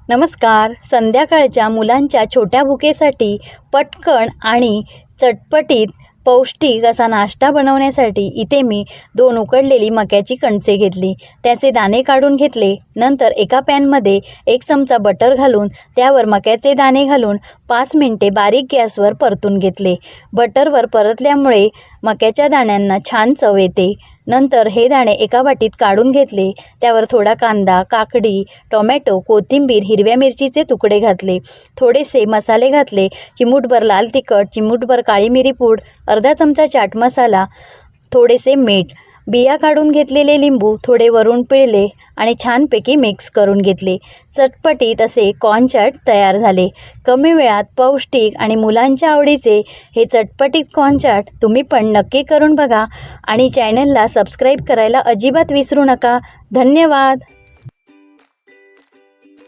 नमस्कार. संध्याकाळच्या मुलांच्या छोट्या भुकेसाठी पटकन आणि चटपटीत पौष्टिक असा नाश्ता बनवण्यासाठी इथे मी 2 उकडलेली मक्याची कणसे घेतली. त्याचे दाणे काढून घेतले. नंतर एका पॅनमध्ये 1 चमचा बटर घालून त्यावर मक्याचे दाणे घालून 5 मिनिटे बारीक गॅसवर परतून घेतले. बटरवर परतल्यामुळे मक्याच्या दाण्यांना छान चव येते. नंतर हे दाणे एका वाटीत काढून घेतले. त्यावर थोडा कांदा, काकडी, टोमॅटो, कोथिंबीर, हिरव्या मिरचीचे तुकडे घातले. थोडेसे मसाले घातले. चिमूटभर लाल तिखट, चिमूटभर काळी मिरी पूड, अर्धा चमचा चाट मसाला, थोडेसे मीठ, बिया काढून घेतलेले लिंबू थोडे वरून पिळले आणि छानपैकी मिक्स करून घेतले. चटपटीत असे कॉर्न चाट तयार झाले. कमी वेळात पौष्टिक आणि मुलांच्या आवडीचे हे चटपटीत कॉर्न चाट तुम्ही पण नक्की करून बघा आणि चॅनलला सबस्क्राईब करायला अजिबात विसरू नका. धन्यवाद.